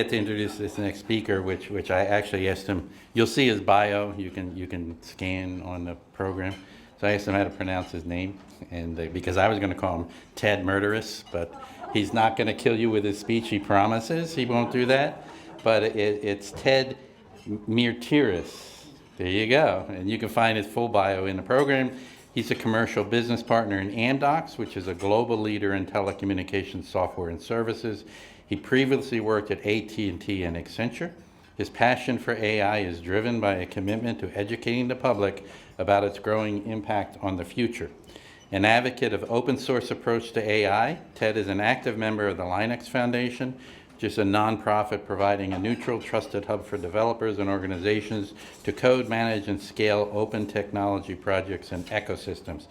Get to introduce this next speaker, which I actually asked him. You'll see his bio. You can scan on the program. So I asked him how to pronounce his name, and because I was going to call him Ted Mertyris, but he's not going to kill you with his speech. He promises he won't do that. But it's Ted Mertyris. There you go. And you can find his full bio in the program. He's a commercial business partner in Amdocs, which is a global leader in telecommunications software and services. He previously worked at AT&T and Accenture. His passion for AI is driven by a commitment to educating the public about its growing impact on the future. An advocate of open source approach to AI, Ted is an active member of the Linux Foundation, which is a nonprofit providing a neutral, trusted hub for developers and organizations to code, manage, and scale open technology projects and ecosystems.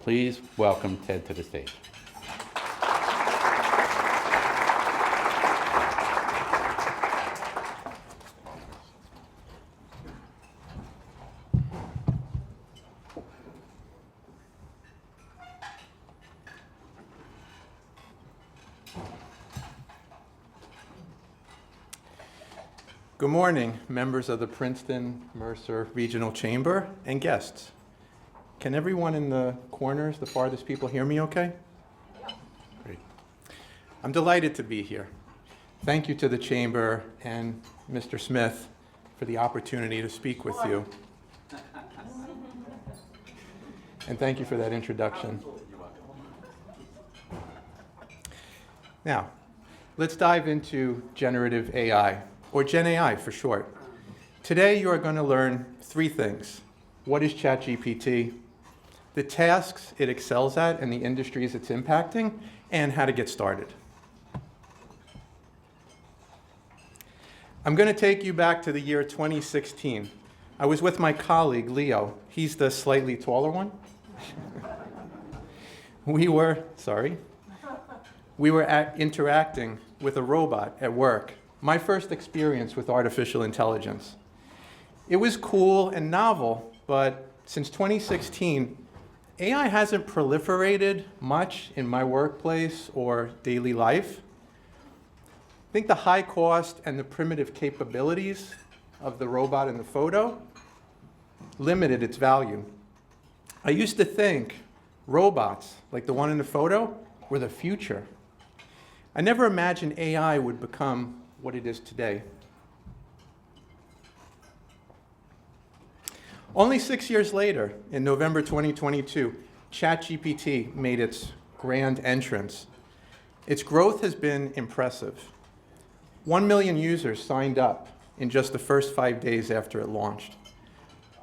Please welcome Ted to the stage. Good morning, members of the Princeton Mercer Regional Chamber and guests. Can everyone in the corners, the farthest people, hear me okay? Great. I'm delighted to be here. Thank you to the Chamber and Mr. Smith for the opportunity to speak with you. And thank you for that introduction. Now, let's dive into generative AI. Or Gen AI for short. Today you are going to learn three things. What is ChatGPT, the tasks it excels at and the industries it's impacting, and how to get started. I'm going to take you back to the year 2016. I was with my colleague, Leo. He's the slightly taller one. We were interacting with a robot at work. My first experience with artificial intelligence. It was cool and novel, but since 2016, AI hasn't proliferated much in my workplace or daily life. I think the high cost and the primitive capabilities of the robot in the photo limited its value. I used to think robots, like the one in the photo, were the future. I never imagined AI would become what it is today. Only 6 years later, in November 2022, ChatGPT made its grand entrance. Its growth has been impressive. 1 million users signed up in just the first 5 days after it launched.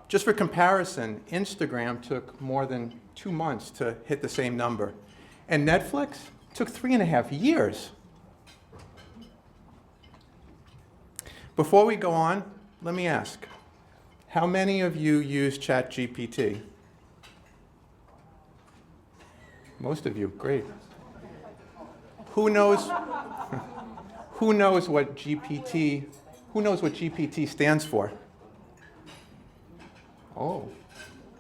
Just for comparison, Instagram took more than 2 months to hit the same number, and Netflix took 3.5 years. Before we go on, let me ask, how many of you use ChatGPT? Most of you, great. Who knows what GPT stands for? Oh,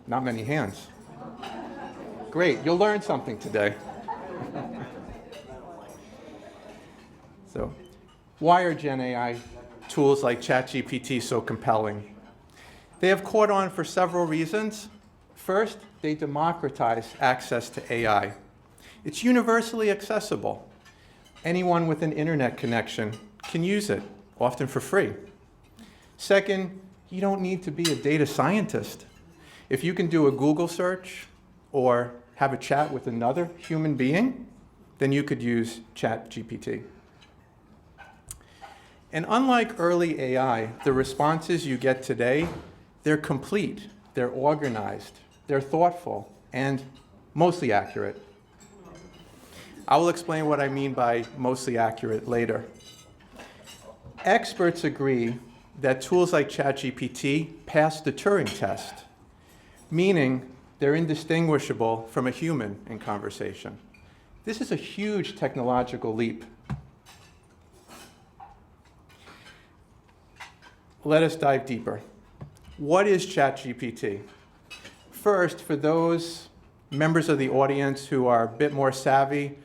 not many hands. Great, you'll learn something today. So, why are Gen AI tools like ChatGPT so compelling? They have caught on for several reasons. First, they democratize access to AI. It's universally accessible. Anyone with an internet connection can use it, often for free. Second, you don't need to be a data scientist. If you can do a Google search or have a chat with another human being, then you could use ChatGPT. And unlike early AI, the responses you get today, they're complete, they're organized, they're thoughtful, and mostly accurate. I will explain what I mean by mostly accurate later. Experts agree that tools like ChatGPT pass the Turing test, meaning they're indistinguishable from a human in conversation. This is a huge technological leap. Let us dive deeper. What is ChatGPT? First, for those members of the audience who are a bit more savvy,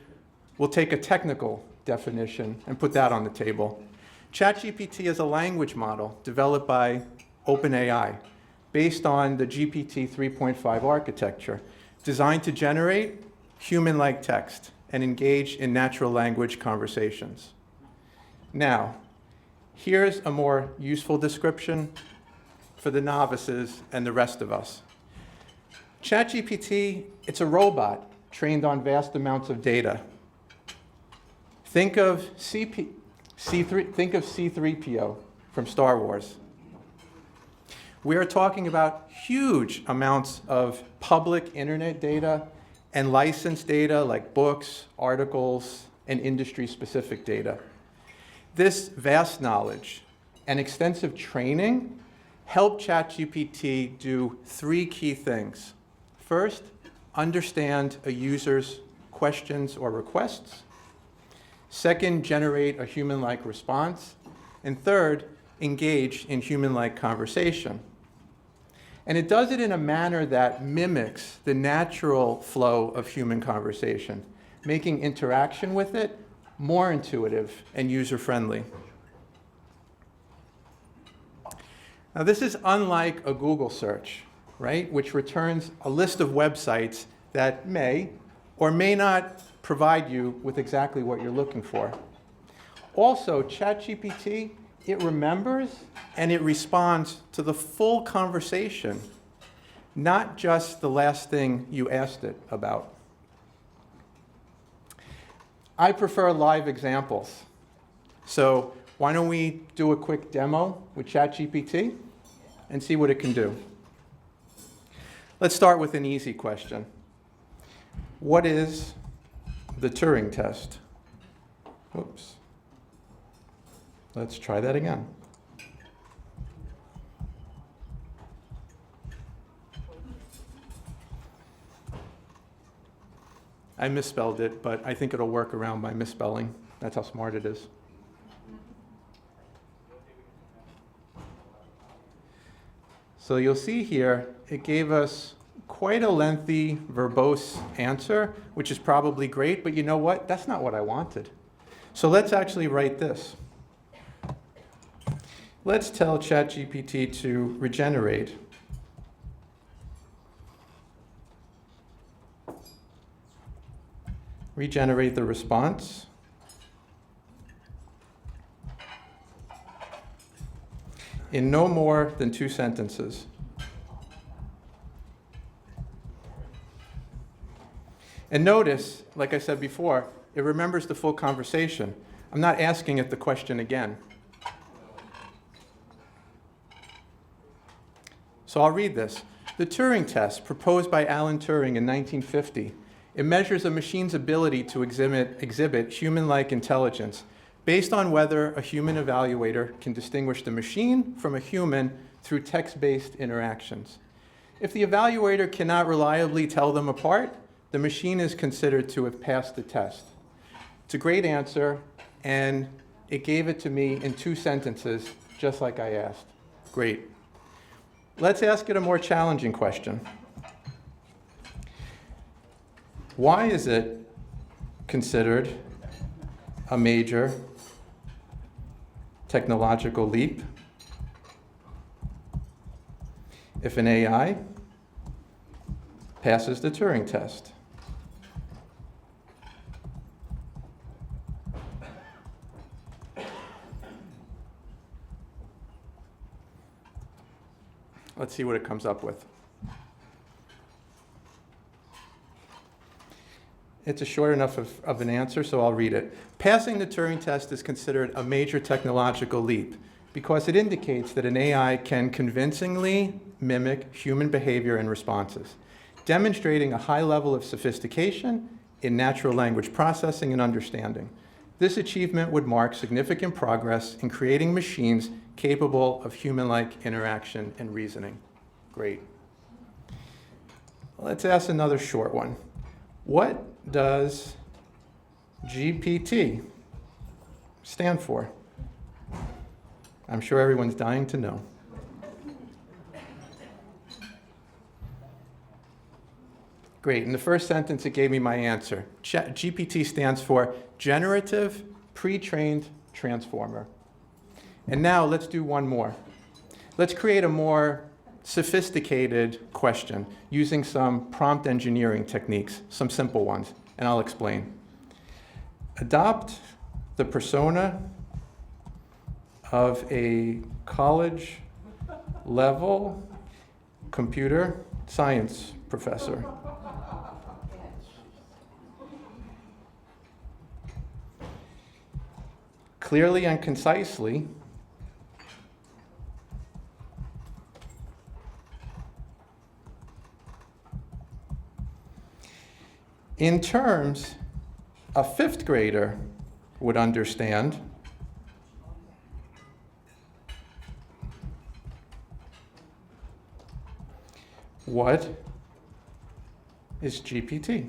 we'll take a technical definition and put that on the table. ChatGPT is a language model developed by OpenAI based on the GPT 3.5 architecture, designed to generate human-like text and engage in natural language conversations. Now, here's a more useful description for the novices and the rest of us. ChatGPT, it's a robot trained on vast amounts of data. Think of C-3PO from Star Wars. We are talking about huge amounts of public internet data and licensed data like books, articles, and industry-specific data. This vast knowledge and extensive training help ChatGPT do three key things. First, understand a user's questions or requests. Second, generate a human-like response. And third, engage in human-like conversation. And it does it in a manner that mimics the natural flow of human conversation, making interaction with it more intuitive and user-friendly. Now, this is unlike a Google search, right, which returns a list of websites that may or may not provide you with exactly what you're looking for. Also, ChatGPT, it remembers and it responds to the full conversation, not just the last thing you asked it about. I prefer live examples. So why don't we do a quick demo with ChatGPT and see what it can do? Let's start with an easy question. What is the Turing test? Oops. Let's try that again. I misspelled it, but I think it'll work around my misspelling. That's how smart it is. So you'll see here, it gave us quite a lengthy, verbose answer, which is probably great, but you know what? That's not what I wanted. So let's actually write this. Let's tell ChatGPT to regenerate. Regenerate the response. In no more than 2 sentences. And notice, like I said before, it remembers the full conversation. I'm not asking it the question again. So I'll read this. The Turing test, proposed by Alan Turing in 1950, it measures a machine's ability to exhibit human-like intelligence based on whether a human evaluator can distinguish the machine from a human through text-based interactions. If the evaluator cannot reliably tell them apart, the machine is considered to have passed the test. It's a great answer, and it gave it to me in 2 sentences, just like I asked. Great. Let's ask it a more challenging question. Why is it considered a major technological leap if an AI passes the Turing test? Let's see what it comes up with. It's a short enough of an answer, so I'll read it. Passing the Turing test is considered a major technological leap because it indicates that an AI can convincingly mimic human behavior and responses, demonstrating a high level of sophistication in natural language processing and understanding. This achievement would mark significant progress in creating machines capable of human-like interaction and reasoning. Great. Let's ask another short one. What does GPT stand for? I'm sure everyone's dying to know. Great. In the first sentence, it gave me my answer. GPT stands for Generative Pre-trained Transformer. And now let's do one more. Let's create a more sophisticated question using some prompt engineering techniques, some simple ones, and I'll explain. Adopt the persona of a college-level computer science professor. Clearly and concisely, in terms a fifth grader would understand. What is GPT?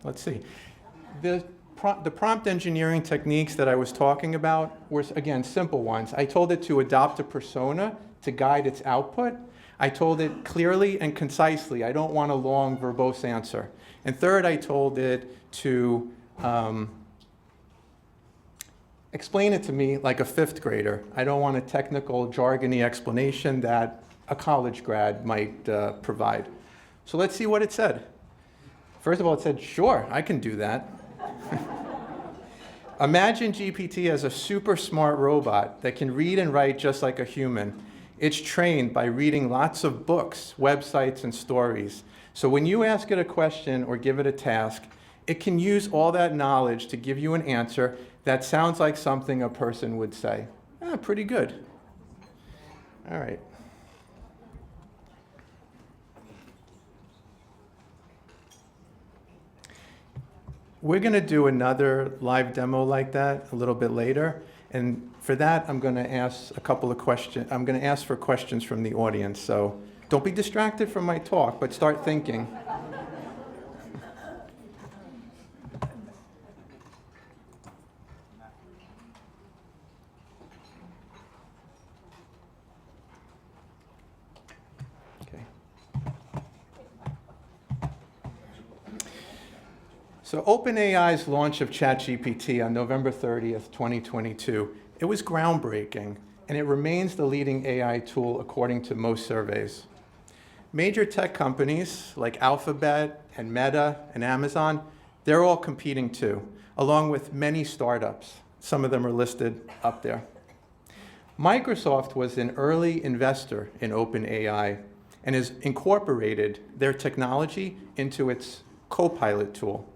Let's see. The prompt engineering techniques that I was talking about were, again, simple ones. I told it to adopt a persona to guide its output. I told it clearly and concisely. I don't want a long, verbose answer. And third, I told it to explain it to me like a fifth grader. I don't want a technical, jargony explanation that a college grad might provide. So let's see what it said. First of all, it said, sure, I can do that. Imagine GPT as a super smart robot that can read and write just like a human. It's trained by reading lots of books, websites, and stories. So when you ask it a question or give it a task, it can use all that knowledge to give you an answer that sounds like something a person would say. Pretty good. All right. We're going to do another live demo like that a little bit later. And for that, I'm going to ask a couple of questions. I'm going to ask for questions from the audience. So don't be distracted from my talk, but start thinking. So OpenAI's launch of ChatGPT on November 30th, 2022, it was groundbreaking, and it remains the leading AI tool according to most surveys. Major tech companies like Alphabet and Meta and Amazon, they're all competing too, along with many startups. Some of them are listed up there. Microsoft was an early investor in OpenAI and has incorporated their technology into its Copilot tool.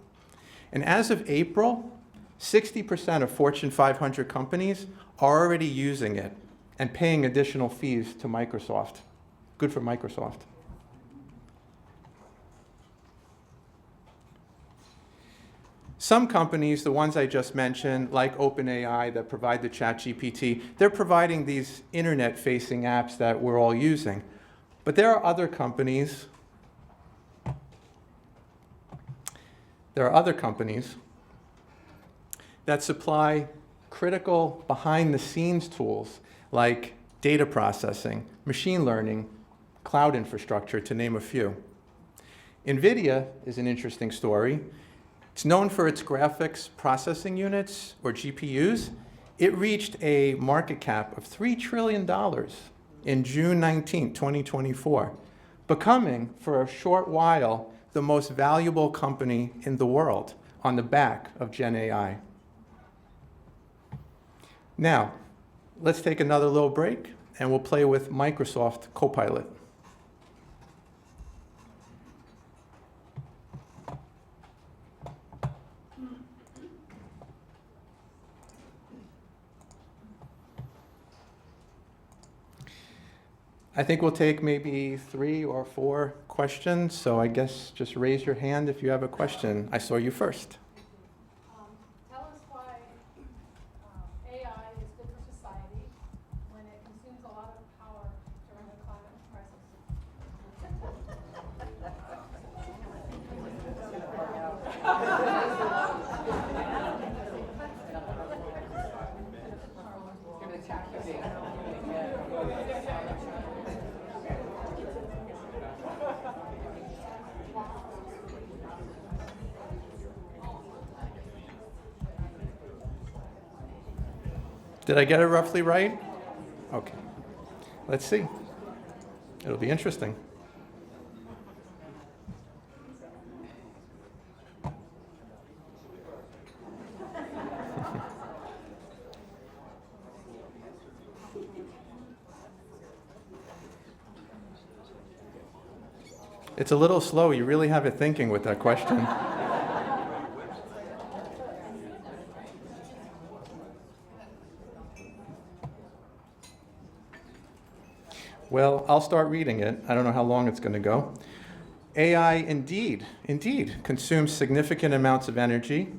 And as of April, 60% of Fortune 500 companies are already using it and paying additional fees to Microsoft. Good for Microsoft. Some companies, the ones I just mentioned, like OpenAI that provide the ChatGPT, they're providing these internet-facing apps that we're all using. But there are other companies that supply critical behind-the-scenes tools like data processing, machine learning, cloud infrastructure, to name a few. NVIDIA is an interesting story. It's known for its graphics processing units, or GPUs. It reached a market cap of $3 trillion in June 19, 2024, becoming, for a short while, the most valuable company in the world on the back of Gen AI. Now, let's take another little break, and we'll play with Microsoft Copilot. I think we'll take maybe 3 or 4 questions, so I guess just raise your hand if you have a question. I saw you first. Tell us why AI is good for society when it consumes a lot of power during a climate crisis. Did I get it roughly right? Okay. Let's see. It'll be interesting. It's a little slow. You really have it thinking with that question. Well, I'll start reading it. I don't know how long it's going to go. AI indeed consumes significant amounts of energy.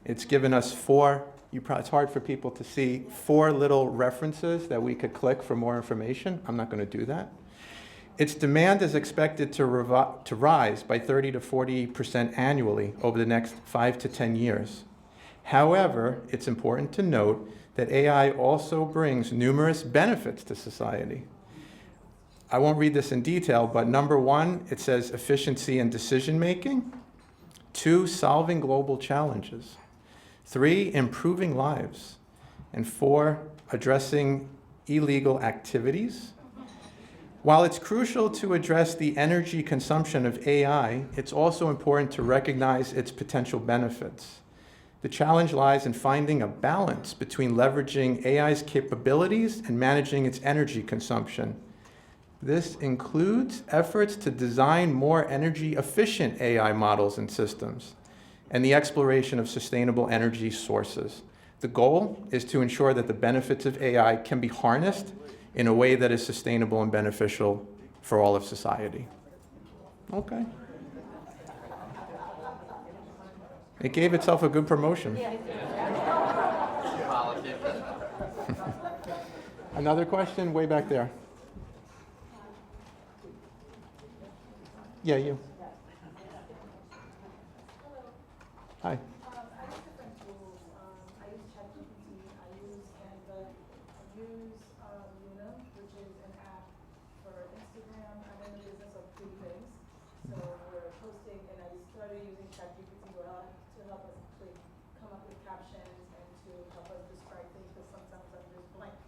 It's given us it's hard for people to see, 4 little references that we could click for more information. I'm not going to do that. Its demand is expected to rise by 30 to 40% annually over the next 5 to 10 years. However, it's important to note that AI also brings numerous benefits to society. I won't read this in detail, but number 1, it says efficiency in decision making. 2, solving global challenges. 3, improving lives. And 4, addressing illegal activities. While it's crucial to address the energy consumption of AI, it's also important to recognize its potential benefits. The challenge lies in finding a balance between leveraging AI's capabilities and managing its energy consumption. This includes efforts to design more energy-efficient AI models and systems, and the exploration of sustainable energy sources. The goal is to ensure that the benefits of AI can be harnessed in a way that is sustainable and beneficial for all of society. Okay. It gave itself a good promotion. Another question way back there. Yeah, you. Hi. I use different tools. I use ChatGPT, I use Canva, I use Luna, which is an app for Instagram. I'm in the business of pretty things, so we're posting, and I started using ChatGPT to help us actually come up with captions and to help us describe things, because sometimes I'm just blank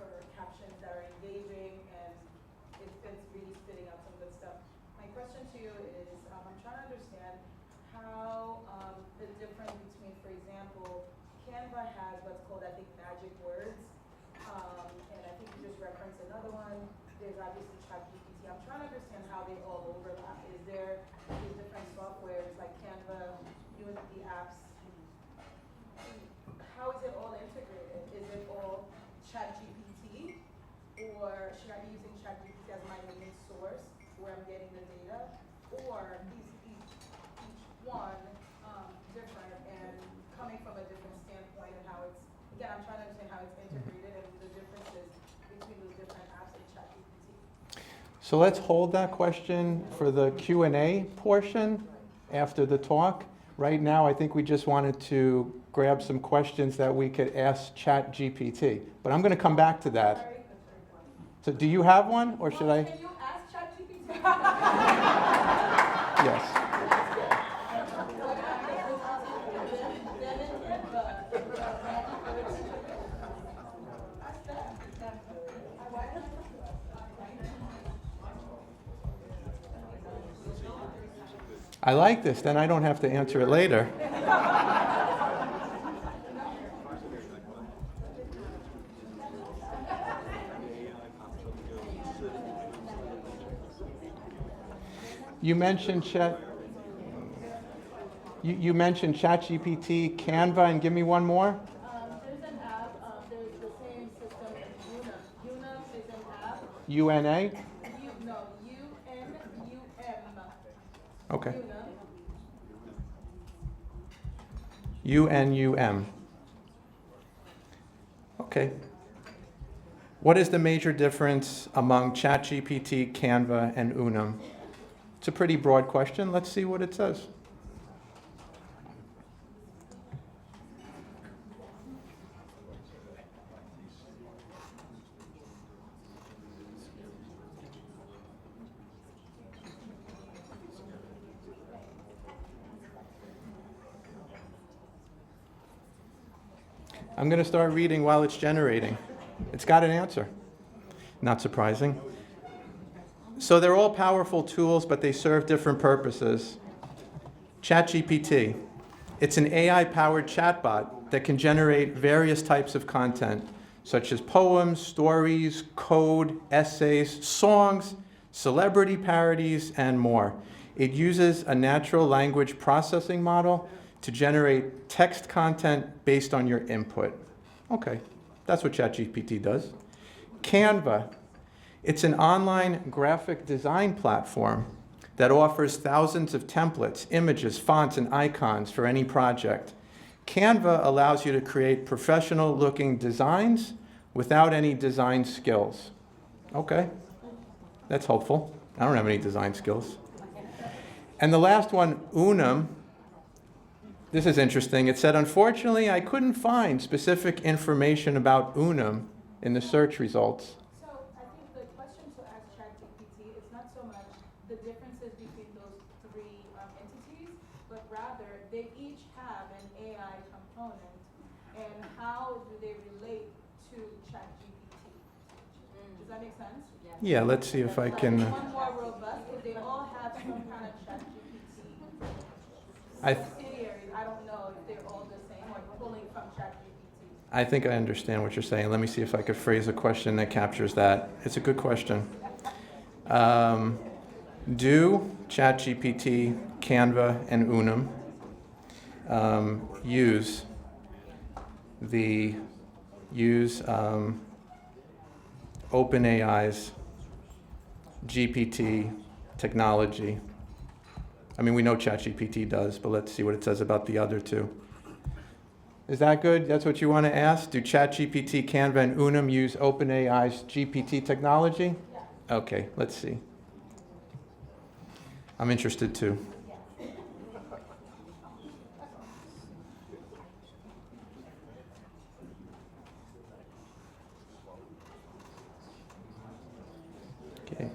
for captions that are engaging, and it's really spitting out some good stuff. My question to you is, I'm trying to understand how the difference between, for example, Canva has what's called, I think, magic words, and I think you just referenced another one. There's obviously ChatGPT. I'm trying to understand how they all overlap. Is there these different softwares like Canva, Unity apps? How is it all integrated? Is it all ChatGPT, or should I be using ChatGPT as my main source where I'm getting the data, or is each one different and coming from a different standpoint, and how it's, again, I'm trying to understand how it's integrated and the differences between those different apps and ChatGPT. So let's hold that question for the Q&A portion after the talk. Right now, I think we just wanted to grab some questions that we could ask ChatGPT. But I'm going to come back to that. Sorry. So do you have one, or should I? Can you ask ChatGPT? Yes. I like this, then I don't have to answer it later. You mentioned ChatGPT, Canva, and give me one more. There's an app, there's the same system in Unum. Unum is an app. UNA? UNUM. Okay. Unum. UNUM. Okay. What is the major difference among ChatGPT, Canva, and Unum? It's a pretty broad question. Let's see what it says. I'm going to start reading while it's generating. It's got an answer. Not surprising. So they're all powerful tools, but they serve different purposes. ChatGPT. It's an AI-powered chatbot that can generate various types of content, such as poems, stories, code, essays, songs, celebrity parodies, and more. It uses a natural language processing model to generate text content based on your input. Okay, that's what ChatGPT does. Canva. It's an online graphic design platform that offers thousands of templates, images, fonts, and icons for any project. Canva allows you to create professional-looking designs without any design skills. Okay, that's helpful. I don't have any design skills. And the last one, Unum. This is interesting. It said, unfortunately, I couldn't find specific information about Unum in the search results. So I think the question to ask ChatGPT is not so much the differences between those three entities, but rather they each have an AI component, and how do they relate to ChatGPT? Does that make sense? Yeah, let's see if I can. One more robust, if they all have some kind of ChatGPT I subsidiaries, I don't know if they're all the same or pulling from ChatGPT. I think I understand what you're saying. Let me see if I could phrase a question that captures that. It's a good question. Do ChatGPT, Canva, and Unum use OpenAI's GPT technology? I mean, we know ChatGPT does, but let's see what it says about the other two. Is that good? That's what you want to ask? Do ChatGPT, Canva, and Unum use OpenAI's GPT technology? Yeah. Okay, let's see. I'm interested too. Okay.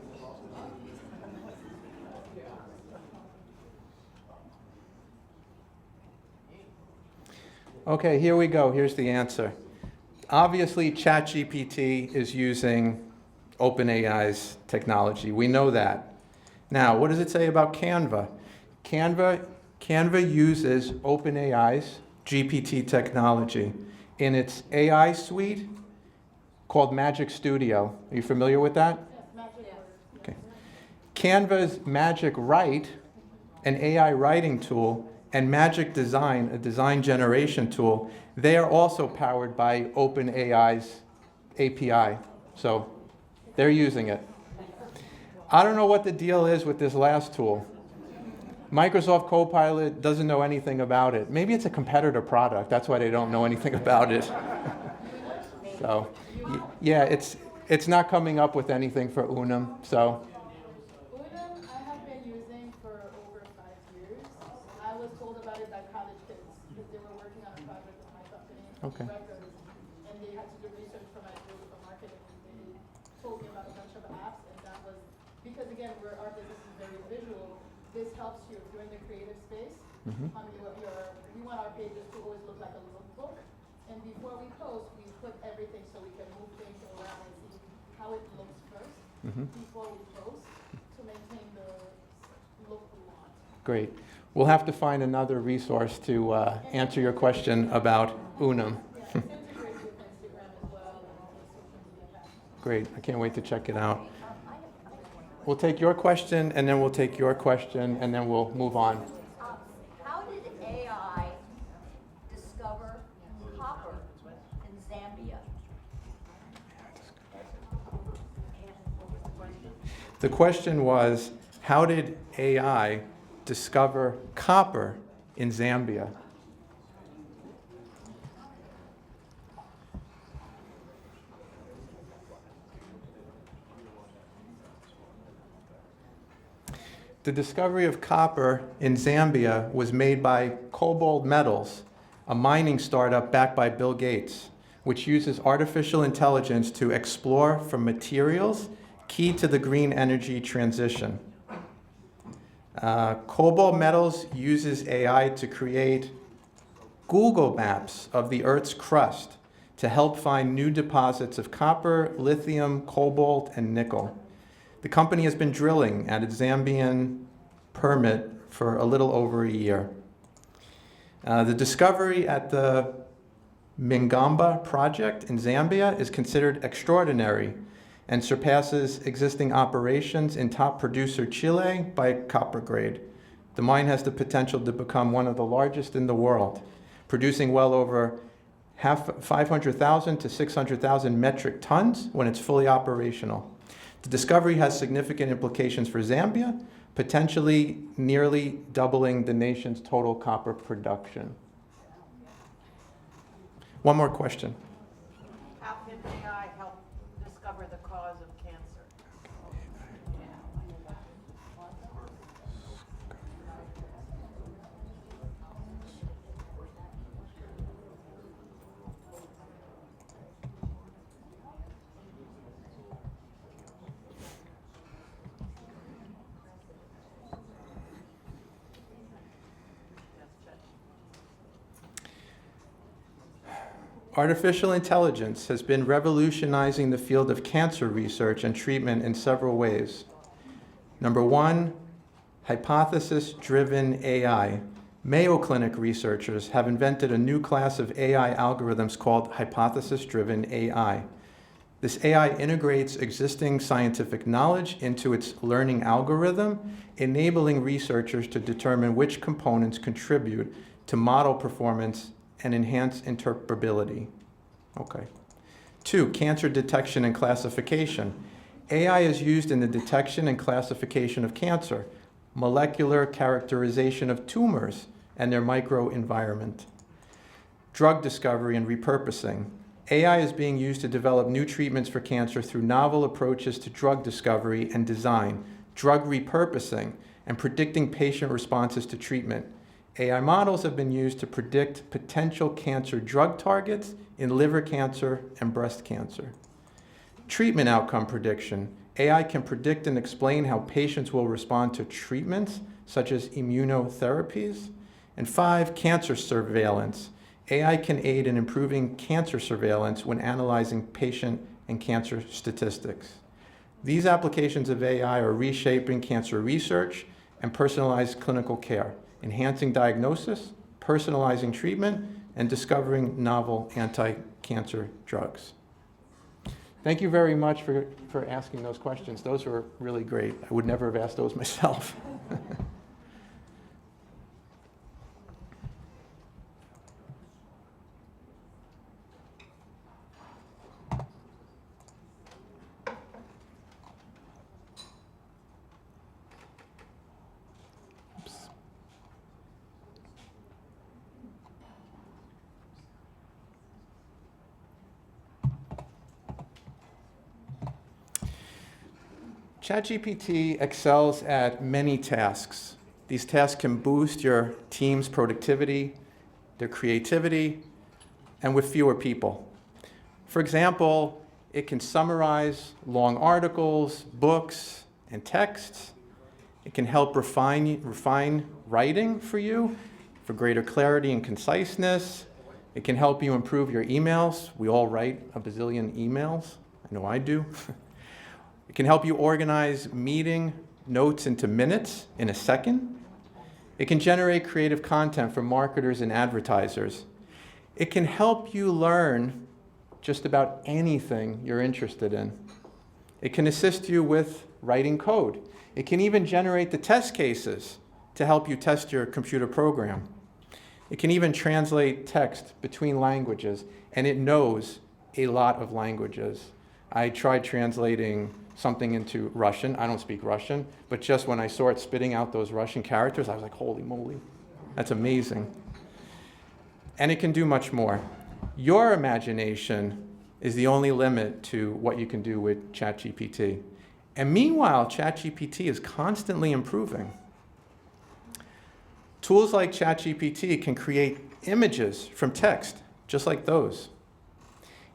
Okay, here we go. Here's the answer. Obviously, ChatGPT is using OpenAI's technology. We know that. Now, what does it say about Canva? Canva uses OpenAI's GPT technology in its AI suite called Magic Studio. Are you familiar with that? Okay. Canva's Magic Write, an AI writing tool, and Magic Design, a design generation tool, they are also powered by OpenAI's API. So they're using it. I don't know what the deal is with this last tool. Microsoft Copilot doesn't know anything about it. Maybe it's a competitor product. That's why they don't know anything about it. So, yeah, it's not coming up with anything for Unum. So. Unum, I have been using for over 5 years. I was told about it by college kids because they were working on a project with my company, Okay. records, and they had to do research for my group for marketing. And they told me about a bunch of apps, and that was because again, our business is very visual. This helps you if you're in the creative space. Mm-hmm. We want our pages to always look like a lookbook, and before we post, we put everything so we can move things around and see how it looks first before we post to maintain the look we want. Great. We'll have to find another resource to answer your question about Unum. Yeah, it's integrated with Instagram as well and all the social media platforms. Great. I can't wait to check it out. We'll take your question, and then we'll take your question, and then we'll move on. How did AI discover copper in Zambia? The question was, how did AI discover copper in Zambia? The discovery of copper in Zambia was made by Cobalt Metals, a mining startup backed by Bill Gates, which uses artificial intelligence to explore for materials key to the green energy transition. Cobalt Metals uses AI to create Google Maps of the Earth's crust to help find new deposits of copper, lithium, cobalt, and nickel. The company has been drilling at its Zambian permit for a little over a year. The discovery at the Mingamba project in Zambia is considered extraordinary and surpasses existing operations in top producer Chile by copper grade. The mine has the potential to become one of the largest in the world, producing well over 500,000 to 600,000 metric tons when it's fully operational. The discovery has significant implications for Zambia, potentially nearly doubling the nation's total copper production. One more question. How can AI help discover the cause of cancer? Artificial intelligence has been revolutionizing the field of cancer research and treatment in several ways. Number one, hypothesis-driven AI. Mayo Clinic researchers have invented a new class of AI algorithms called hypothesis-driven AI. This AI integrates existing scientific knowledge into its learning algorithm, enabling researchers to determine which components contribute to model performance and enhance interpretability. Okay. 2, cancer detection and classification. AI is used in the detection and classification of cancer, molecular characterization of tumors and their microenvironment. Drug discovery and repurposing. AI is being used to develop new treatments for cancer through novel approaches to drug discovery and design, drug repurposing, and predicting patient responses to treatment. AI models have been used to predict potential cancer drug targets in liver cancer and breast cancer. Treatment outcome prediction. AI can predict and explain how patients will respond to treatments, such as immunotherapies. And 5, cancer surveillance. AI can aid in improving cancer surveillance when analyzing patient and cancer statistics. These applications of AI are reshaping cancer research and personalized clinical care, enhancing diagnosis, personalizing treatment, and discovering novel anti-cancer drugs. Thank you very much for asking those questions. Those were really great. I would never have asked those myself. ChatGPT excels at many tasks. These tasks can boost your team's productivity, their creativity, and with fewer people. For example, it can summarize long articles, books, and texts. It can help refine writing for you for greater clarity and conciseness. It can help you improve your emails. We all write a bazillion emails. I know I do. It can help you organize meeting notes into minutes in a second. It can generate creative content for marketers and advertisers. It can help you learn just about anything you're interested in. It can assist you with writing code. It can even generate the test cases to help you test your computer program. It can even translate text between languages, and it knows a lot of languages. I tried translating something into Russian. I don't speak Russian, but just when I saw it spitting out those Russian characters, I was like, holy moly, that's amazing. And it can do much more. Your imagination is the only limit to what you can do with ChatGPT. And meanwhile, ChatGPT is constantly improving. Tools like ChatGPT can create images from text, just like those.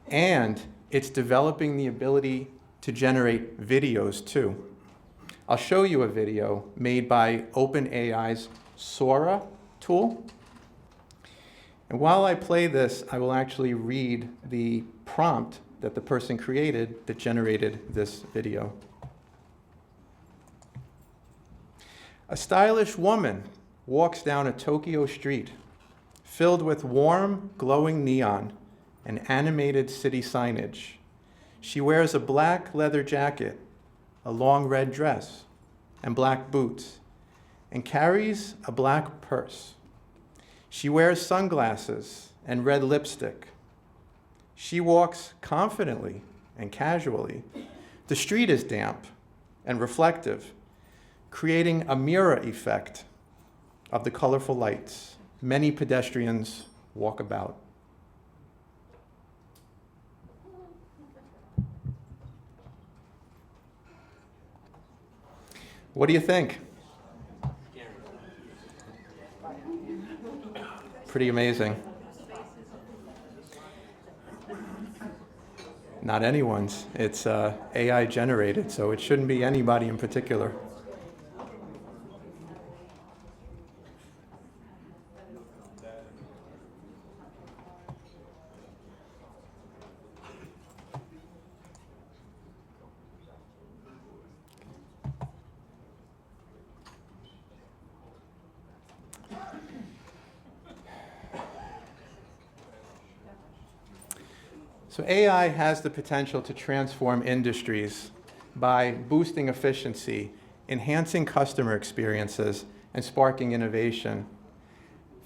And it's developing the ability to generate videos too. I'll show you a video made by OpenAI's Sora tool. And while I play this, I will actually read the prompt that the person created that generated this video. A stylish woman walks down a Tokyo street filled with warm, glowing neon and animated city signage. She wears a black leather jacket, a long red dress, and black boots, and carries a black purse. She wears sunglasses and red lipstick. She walks confidently and casually. The street is damp and reflective, creating a mirror effect of the colorful lights. Many pedestrians walk about. What do you think? Pretty amazing. Not anyone's. It's AI generated, so it shouldn't be anybody in particular. So AI has the potential to transform industries by boosting efficiency, enhancing customer experiences, and sparking innovation.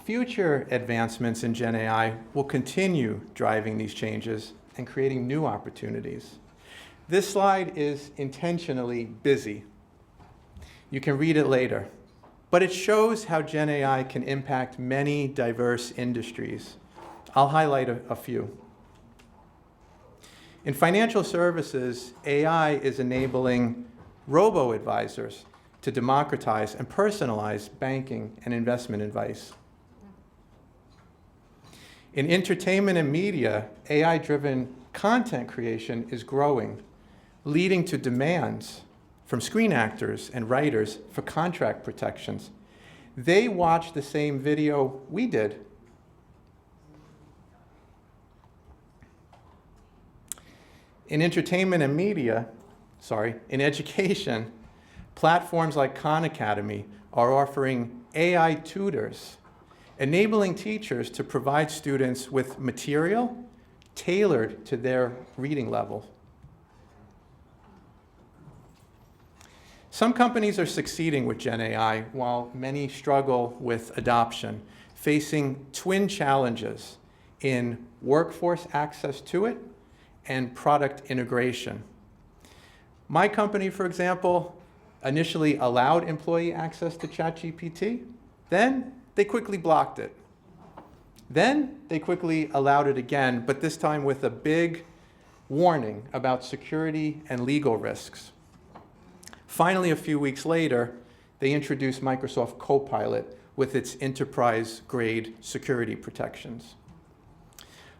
Future advancements in Gen AI will continue driving these changes and creating new opportunities. This slide is intentionally busy. You can read it later, but it shows how Gen AI can impact many diverse industries. I'll highlight a few. In financial services, AI is enabling robo-advisors to democratize and personalize banking and investment advice. In entertainment and media, AI-driven content creation is growing, leading to demands from screen actors and writers for contract protections. They watch the same video we did. In entertainment and media, in education, platforms like Khan Academy are offering AI tutors, enabling teachers to provide students with material tailored to their reading level. Some companies are succeeding with Gen AI, while many struggle with adoption, facing twin challenges in workforce access to it and product integration. My company, for example, initially allowed employee access to ChatGPT. Then they quickly blocked it. Then they quickly allowed it again, but this time with a big warning about security and legal risks. Finally, a few weeks later, they introduced Microsoft Copilot with its enterprise-grade security protections.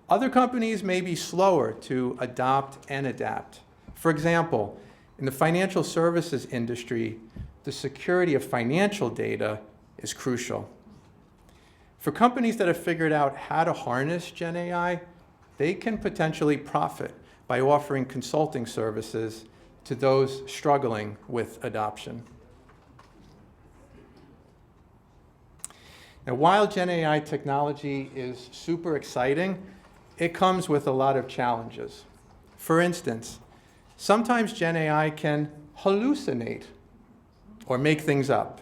Other companies may be slower to adopt and adapt. For example, in the financial services industry, the security of financial data is crucial. For companies that have figured out how to harness Gen AI, they can potentially profit by offering consulting services to those struggling with adoption. Now, while Gen AI technology is super exciting, it comes with a lot of challenges. For instance, sometimes Gen AI can hallucinate or make things up,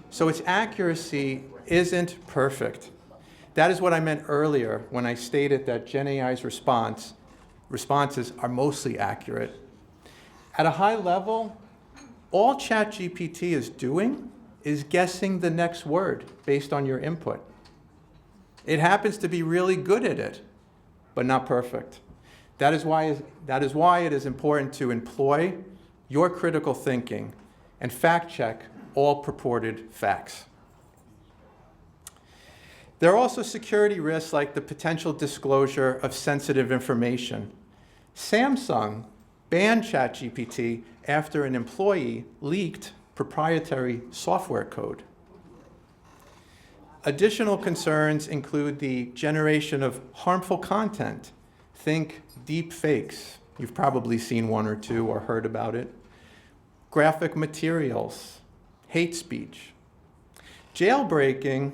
so its accuracy isn't perfect. That is what I meant earlier when I stated that Gen AI's responses are mostly accurate. At a high level, all ChatGPT is doing is guessing the next word based on your input. It happens to be really good at it, but not perfect. That is why it is important to employ your critical thinking and fact-check all purported facts. There are also security risks like the potential disclosure of sensitive information. Samsung banned ChatGPT after an employee leaked proprietary software code. Additional concerns include the generation of harmful content. Think deep fakes. You've probably seen one or two or heard about it. Graphic materials, hate speech. Jailbreaking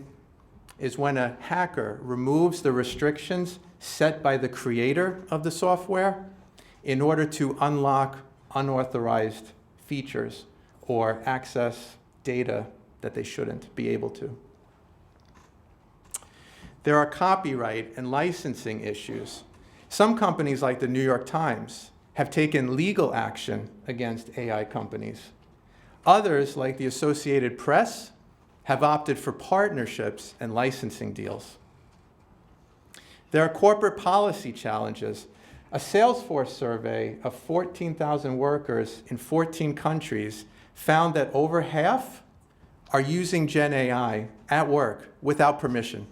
is when a hacker removes the restrictions set by the creator of the software in order to unlock unauthorized features or access data that they shouldn't be able to. There are copyright and licensing issues. Some companies, like the New York Times, have taken legal action against AI companies. Others, like the Associated Press, have opted for partnerships and licensing deals. There are corporate policy challenges. A Salesforce survey of 14,000 workers in 14 countries found that over half are using Gen AI at work without permission.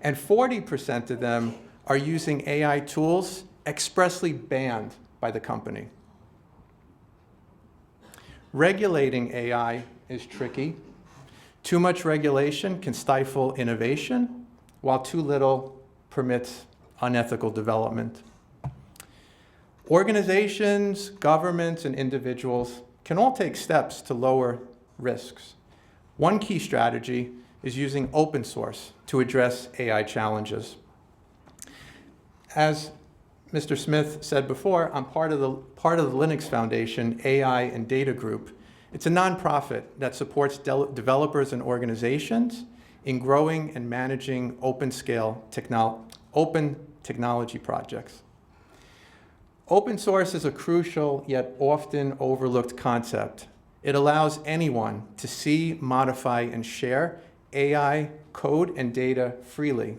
And 40% of them are using AI tools expressly banned by the company. Regulating AI is tricky. Too much regulation can stifle innovation, while too little permits unethical development. Organizations, governments, and individuals can all take steps to lower risks. One key strategy is using open source to address AI challenges. As Mr. Smith said before, I'm part of the Linux Foundation AI and Data Group. It's a nonprofit that supports developers and organizations in growing and managing open technology projects. Open source is a crucial yet often overlooked concept. It allows anyone to see, modify, and share AI code and data freely.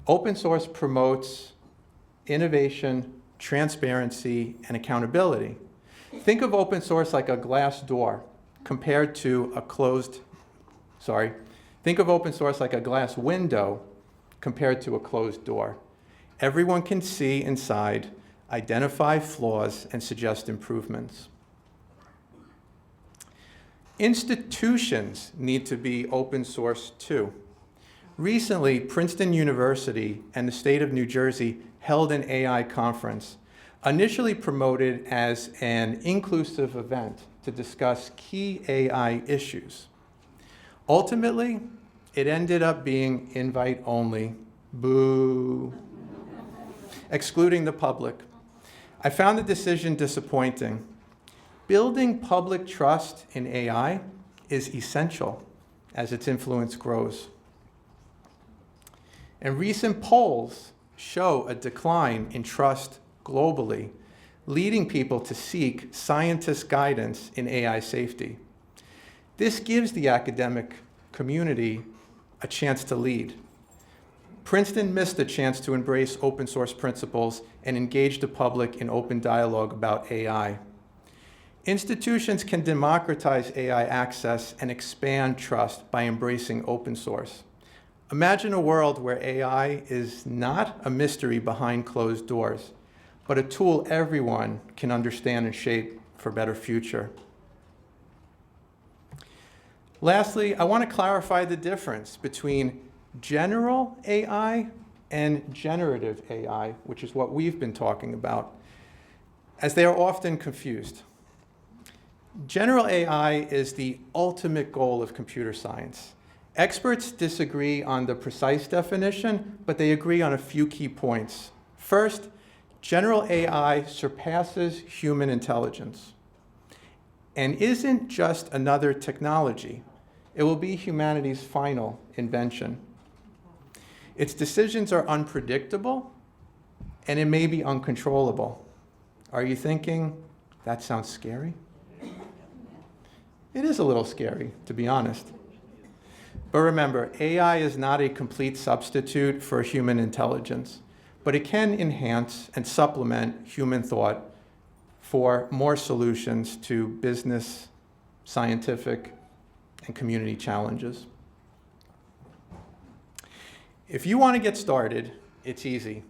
Open source promotes innovation, transparency, and accountability. Think of open source like a glass door compared to a think of open source like a glass window compared to a closed door. Everyone can see inside, identify flaws, and suggest improvements. Institutions need to be open source too. Recently, Princeton University and the state of New Jersey held an AI conference, initially promoted as an inclusive event to discuss key AI issues. Ultimately, it ended up being invite only. Boo. Excluding the public. I found the decision disappointing. Building public trust in AI is essential as its influence grows. And recent polls show a decline in trust globally, leading people to seek scientist guidance in AI safety. This gives the academic community a chance to lead. Princeton missed a chance to embrace open source principles and engage the public in open dialogue about AI. Institutions can democratize AI access and expand trust by embracing open source. Imagine a world where AI is not a mystery behind closed doors, but a tool everyone can understand and shape for a better future. Lastly, I want to clarify the difference between general AI and generative AI, which is what we've been talking about, as they are often confused. General AI is the ultimate goal of computer science. Experts disagree on the precise definition, but they agree on a few key points. First, general AI surpasses human intelligence and isn't just another technology. It will be humanity's final invention. Its decisions are unpredictable, and it may be uncontrollable. Are you thinking, that sounds scary? It is a little scary, to be honest. But remember, AI is not a complete substitute for human intelligence, but it can enhance and supplement human thought for more solutions to business, scientific, and community challenges. If you want to get started, it's easy.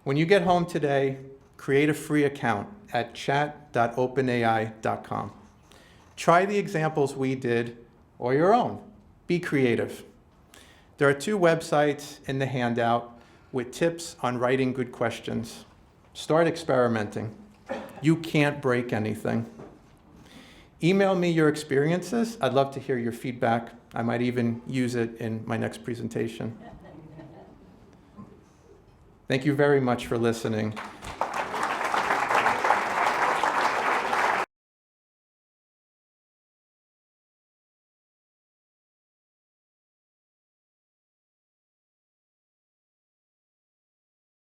When you get home today, create a free account at chat.openai.com. Try the examples we did or your own. be creative. There are 2 websites in the handout with tips on writing good questions. Start experimenting. You can't break anything. Email me your experiences. I'd love to hear your feedback. I might even use it in my next presentation. Thank you very much for listening.